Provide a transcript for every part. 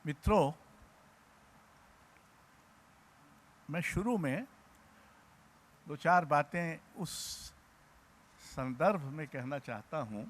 मित्रों, मैं शुरू में दो चार बातें उस संदर्भ में कहना चाहता हूं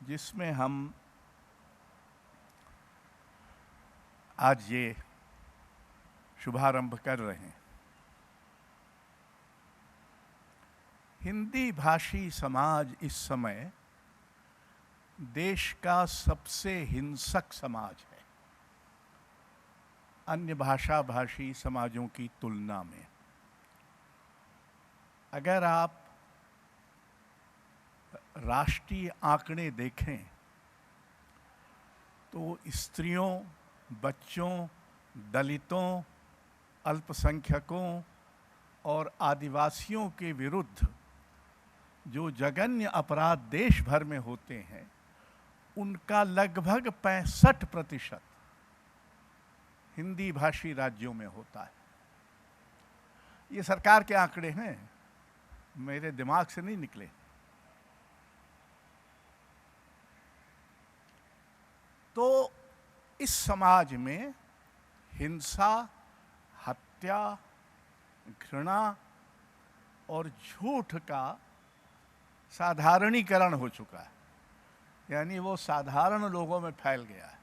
जिसमें हम आज ये शुभारंभ कर रहे हैं। हिंदी भाषी समाज इस समय देश का सबसे हिंसक समाज है अन्य भाषा भाषी समाजों की तुलना में। अगर आप राष्ट्रीय आंकड़े देखें तो स्त्रियों, बच्चों, दलितों, अल्पसंख्यकों और आदिवासियों के विरुद्ध जो जघन्य अपराध देश भर में होते हैं उनका लगभग 65% हिंदी भाषी राज्यों में होता है। ये सरकार के आंकड़े हैं, मेरे दिमाग से नहीं निकले। तो इस समाज में हिंसा, हत्या, घृणा और झूठ का साधारणीकरण हो चुका है, यानी वो साधारण लोगों में फैल गया है।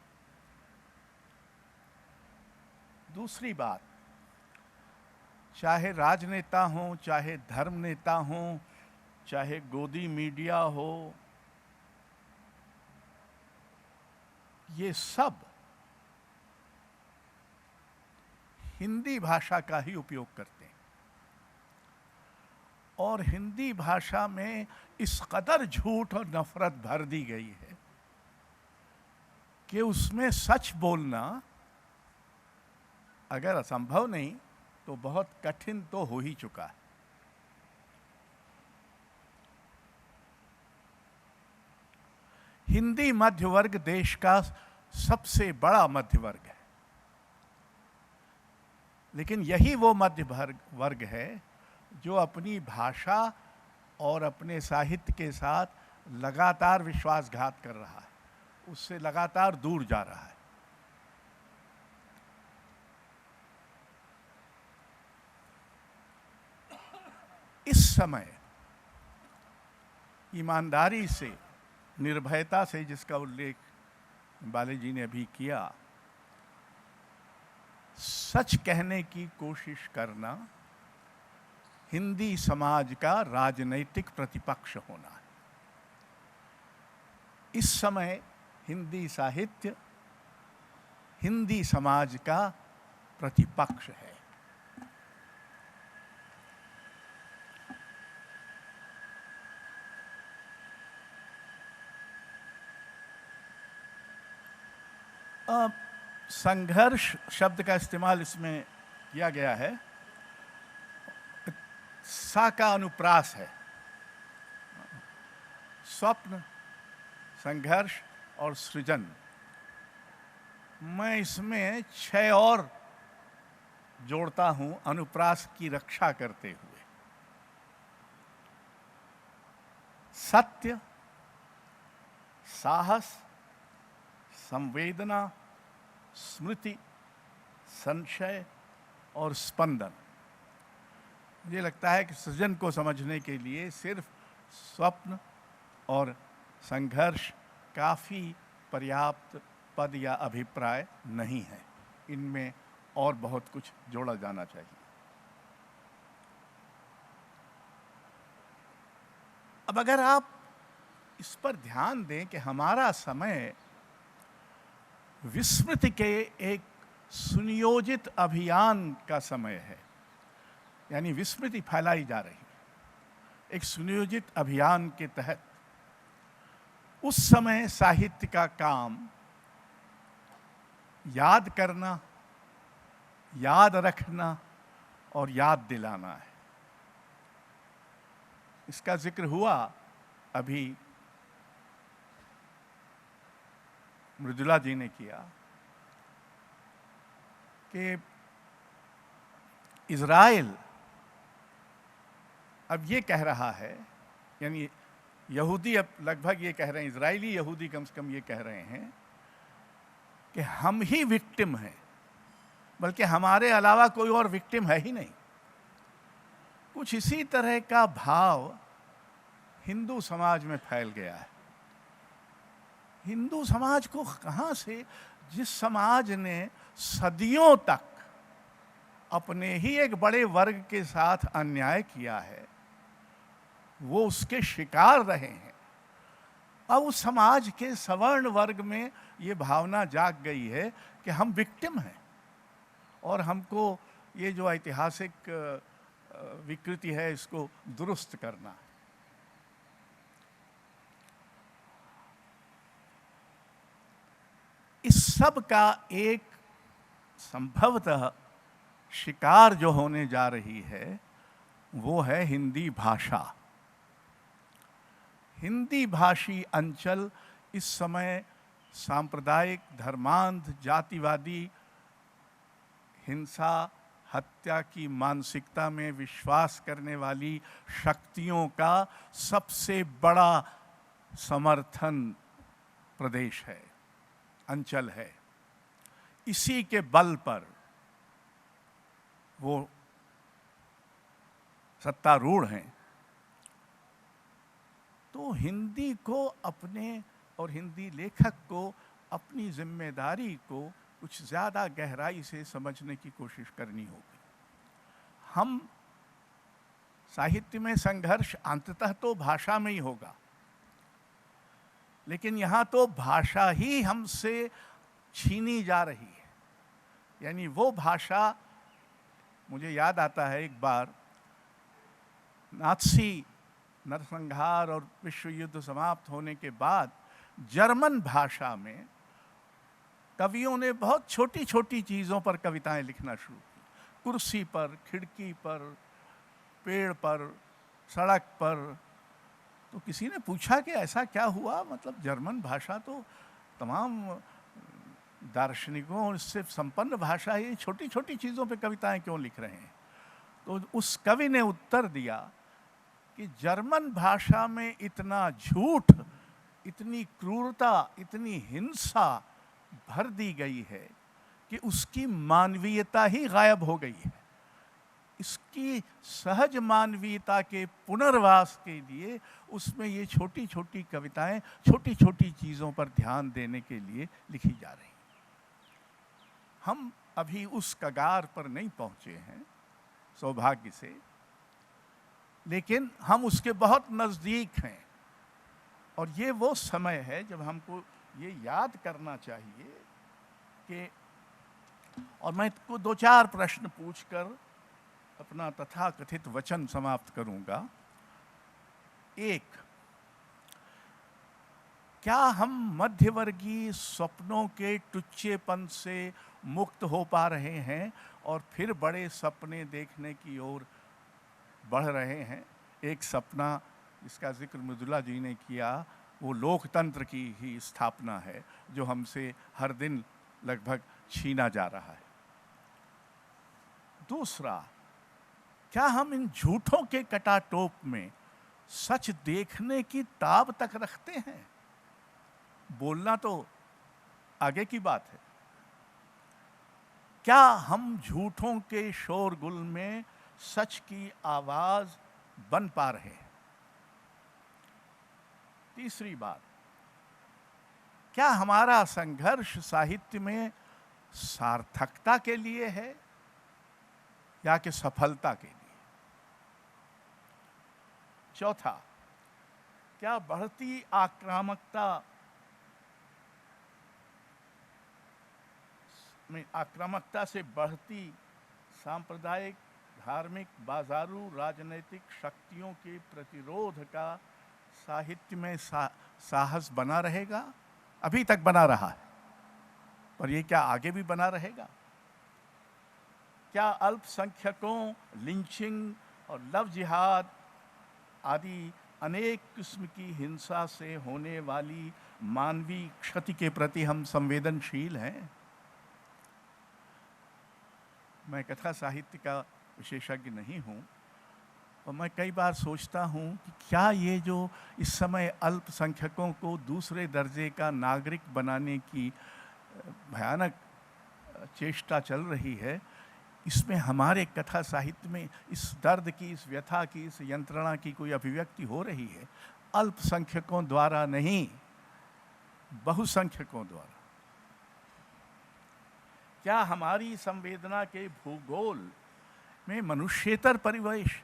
दूसरी बात, चाहे राजनेता हों, चाहे धर्म नेता हों, चाहे गोदी मीडिया हो, ये सब हिंदी भाषा का ही उपयोग करते हैं और हिंदी भाषा में इस कदर झूठ और नफरत भर दी गई है कि उसमें सच बोलना अगर असंभव नहीं तो बहुत कठिन तो हो ही चुका है। हिंदी मध्य वर्ग देश का सबसे बड़ा मध्य वर्ग है, लेकिन यही वो मध्य वर्ग है जो अपनी भाषा और अपने साहित्य के साथ लगातार विश्वासघात कर रहा है, उससे लगातार दूर जा रहा है। इस समय ईमानदारी से, निर्भयता से, जिसका उल्लेख बाले जी ने अभी किया, सच कहने की कोशिश करना हिंदी समाज का राजनैतिक प्रतिपक्ष होना है। इस समय हिंदी साहित्य हिंदी समाज का प्रतिपक्ष है। संघर्ष शब्द का इस्तेमाल इसमें किया गया है। सा का अनुप्रास है, स्वप्न, संघर्ष और सृजन। मैं इसमें 6 और जोड़ता हूं अनुप्रास की रक्षा करते हुए। सत्य, साहस, संवेदना, स्मृति, संशय और स्पंदन। मुझे लगता है कि सृजन को समझने के लिए सिर्फ स्वप्न और संघर्ष काफ़ी पर्याप्त पद या अभिप्राय नहीं है, इनमें और बहुत कुछ जोड़ा जाना चाहिए। अब अगर आप इस पर ध्यान दें कि हमारा समय विस्मृति के एक सुनियोजित अभियान का समय है, यानी विस्मृति फैलाई जा रही है एक सुनियोजित अभियान के तहत। उस समय साहित्य का काम याद करना, याद रखना और याद दिलाना है। इसका जिक्र हुआ अभी, मृदुला जी ने किया कि इज़राइल अब ये कह रहा है, यानी यहूदी अब लगभग ये कह रहे हैं, इज़राइली यहूदी कम से कम ये कह रहे हैं कि हम ही विक्टिम हैं, बल्कि हमारे अलावा कोई और विक्टिम है ही नहीं। कुछ इसी तरह का भाव हिंदू समाज में फैल गया है। हिंदू समाज को कहाँ से, जिस समाज ने सदियों तक अपने ही एक बड़े वर्ग के साथ अन्याय किया है, वो उसके शिकार रहे हैं, अब उस समाज के सवर्ण वर्ग में ये भावना जाग गई है कि हम विक्टिम हैं और हमको ये जो ऐतिहासिक विकृति है इसको दुरुस्त करना है। इस सब का एक संभवतः शिकार जो होने जा रही है वो है हिंदी भाषा। हिंदी भाषी अंचल इस समय सांप्रदायिक, धर्मांध, जातिवादी, हिंसा, हत्या की मानसिकता में विश्वास करने वाली शक्तियों का सबसे बड़ा समर्थन प्रदेश है, अंचल है। इसी के बल पर वो सत्तारूढ़ हैं। तो हिंदी को अपने और हिंदी लेखक को अपनी जिम्मेदारी को कुछ ज़्यादा गहराई से समझने की कोशिश करनी होगी। हम साहित्य में संघर्ष अंततः तो भाषा में ही होगा, लेकिन यहाँ तो भाषा ही हमसे छीनी जा रही है। यानी वो भाषा, मुझे याद आता है एक बार नात्सी नरसंहार और विश्व युद्ध समाप्त होने के बाद जर्मन भाषा में कवियों ने बहुत छोटी छोटी चीज़ों पर कविताएं लिखना शुरू की। कुर्सी पर, खिड़की पर, पेड़ पर, सड़क पर। तो किसी ने पूछा कि ऐसा क्या हुआ, मतलब जर्मन भाषा तो तमाम दार्शनिकों और इससे संपन्न भाषा है, छोटी छोटी चीज़ों पे कविताएं क्यों लिख रहे हैं? तो उस कवि ने उत्तर दिया कि जर्मन भाषा में इतना झूठ, इतनी क्रूरता, इतनी हिंसा भर दी गई है कि उसकी मानवीयता ही गायब हो गई है। इसकी सहज मानवीयता के पुनर्वास के लिए उसमें ये छोटी छोटी कविताएं छोटी छोटी चीज़ों पर ध्यान देने के लिए लिखी जा रही। हम अभी उस कगार पर नहीं पहुंचे हैं सौभाग्य से, लेकिन हम उसके बहुत नज़दीक हैं। और ये वो समय है जब हमको ये याद करना चाहिए कि, और मैं को दो चार प्रश्न पूछकर अपना तथाकथित वचन समाप्त करूंगा। एक, क्या हम मध्यवर्गीय स्वप्नों के टुच्चेपन से मुक्त हो पा रहे हैं और फिर बड़े सपने देखने की ओर बढ़ रहे हैं? एक सपना जिसका जिक्र मृदुला जी ने किया, वो लोकतंत्र की ही स्थापना है जो हमसे हर दिन लगभग छीना जा रहा है। दूसरा, क्या हम इन झूठों के कटाटोप में सच देखने की ताब तक रखते हैं? बोलना तो आगे की बात है। क्या हम झूठों के शोरगुल में सच की आवाज बन पा रहे हैं? तीसरी बात, क्या हमारा संघर्ष साहित्य में सार्थकता के लिए है या कि सफलता के लिए? चौथा, क्या बढ़ती आक्रामकता से बढ़ती सांप्रदायिक, धार्मिक, बाजारू, राजनैतिक शक्तियों के प्रतिरोध का साहित्य में साहस बना रहेगा? अभी तक बना रहा है, पर ये क्या आगे भी बना रहेगा? क्या अल्पसंख्यकों, लिंचिंग और लव जिहाद आदि अनेक किस्म की हिंसा से होने वाली मानवीय क्षति के प्रति हम संवेदनशील हैं? मैं कथा साहित्य का विशेषज्ञ नहीं हूँ, और मैं कई बार सोचता हूँ कि क्या ये जो इस समय अल्पसंख्यकों को दूसरे दर्जे का नागरिक बनाने की भयानक चेष्टा चल रही है, इसमें हमारे कथा साहित्य में इस दर्द की, इस व्यथा की, इस यंत्रणा की कोई अभिव्यक्ति हो रही है? अल्पसंख्यकों द्वारा नहीं, बहुसंख्यकों द्वारा। क्या हमारी संवेदना के भूगोल में मनुष्येतर परिवेश,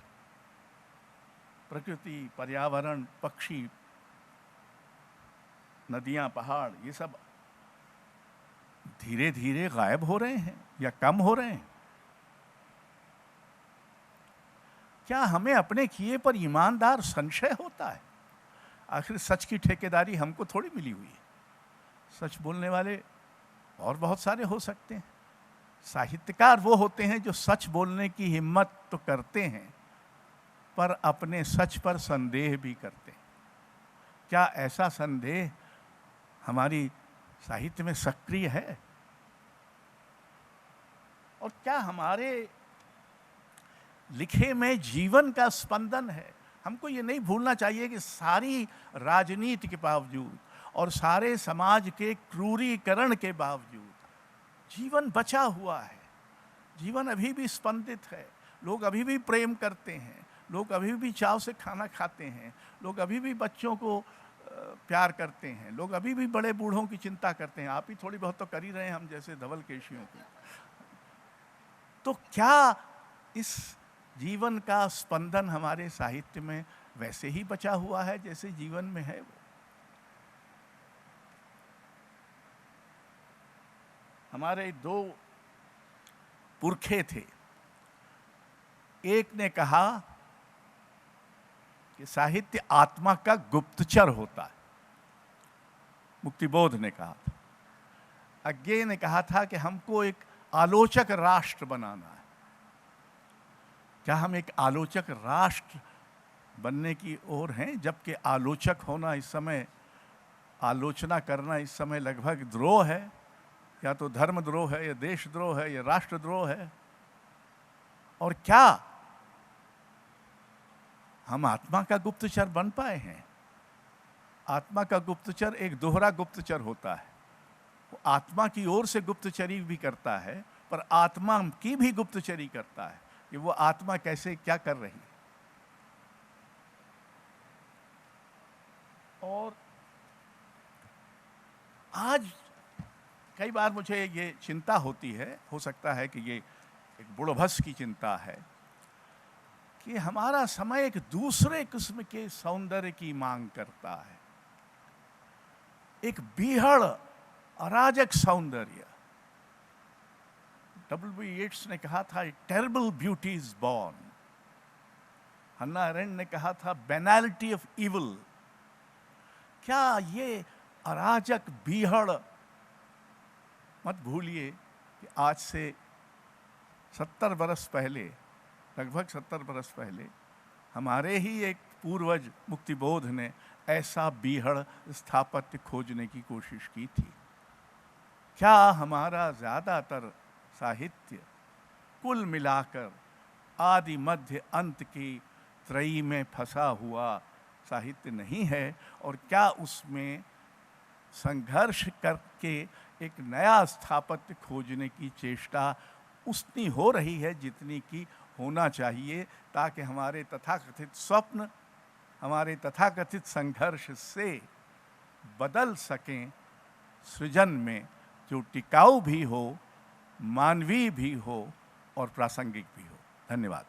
प्रकृति, पर्यावरण, पक्षी, नदियां, पहाड़, ये सब धीरे धीरे गायब हो रहे हैं या कम हो रहे हैं? क्या हमें अपने किए पर ईमानदार संशय होता है? आखिर सच की ठेकेदारी हमको थोड़ी मिली हुई है। सच बोलने वाले और बहुत सारे हो सकते हैं। साहित्यकार वो होते हैं जो सच बोलने की हिम्मत तो करते हैं, पर अपने सच पर संदेह भी करते हैं। क्या ऐसा संदेह हमारी साहित्य में सक्रिय है? और क्या हमारे लिखे में जीवन का स्पंदन है? हमको ये नहीं भूलना चाहिए कि सारी राजनीति के बावजूद और सारे समाज के क्रूरीकरण के बावजूद जीवन बचा हुआ है। जीवन अभी भी स्पंदित है। लोग अभी भी प्रेम करते हैं, लोग अभी भी चाव से खाना खाते हैं, लोग अभी भी बच्चों को प्यार करते हैं, लोग अभी भी बड़े बूढ़ों की चिंता करते हैं। आप ही थोड़ी बहुत तो कर ही रहे हैं, हम जैसे धवल केशियों की। तो क्या इस जीवन का स्पंदन हमारे साहित्य में वैसे ही बचा हुआ है जैसे जीवन में है? वो हमारे दो पुरखे थे। एक ने कहा कि साहित्य आत्मा का गुप्तचर होता है, मुक्तिबोध ने कहा था। अज्ञेय ने कहा था कि हमको एक आलोचक राष्ट्र बनाना है। क्या हम एक आलोचक राष्ट्र बनने की ओर हैं? जबकि आलोचक होना इस समय, आलोचना करना इस समय लगभग द्रोह है। या तो धर्मद्रोह है, या देशद्रोह है, या राष्ट्रद्रोह है। और क्या हम आत्मा का गुप्तचर बन पाए हैं? आत्मा का गुप्तचर एक दोहरा गुप्तचर होता है। वो आत्मा की ओर से गुप्तचरी भी करता है, पर आत्मा की भी गुप्तचरी करता है कि वो आत्मा कैसे क्या कर रही है। और आज कई बार मुझे ये चिंता होती है, हो सकता है कि ये एक बुढ़भस की चिंता है, कि हमारा समय एक दूसरे किस्म के सौंदर्य की मांग करता है। एक बीहड़ अराजक सौंदर्य। W. येट्स ने कहा था, टेरिबल ब्यूटी इज बॉर्न। हन्ना अरेंड ने कहा था, बेनालिटी ऑफ इविल। क्या ये अराजक बीहड़, मत भूलिए कि आज से 70 बरस पहले, लगभग 70 बरस पहले, हमारे ही एक पूर्वज मुक्तिबोध ने ऐसा बीहड़ स्थापत्य खोजने की कोशिश की थी। क्या हमारा ज़्यादातर साहित्य कुल मिलाकर आदि मध्य अंत की त्रयी में फंसा हुआ साहित्य नहीं है? और क्या उसमें संघर्ष करके एक नया स्थापत्य खोजने की चेष्टा उतनी हो रही है जितनी की होना चाहिए, ताकि हमारे तथाकथित स्वप्न, हमारे तथाकथित संघर्ष से बदल सकें सृजन में, जो टिकाऊ भी हो, मानवीय भी हो और प्रासंगिक भी हो? धन्यवाद।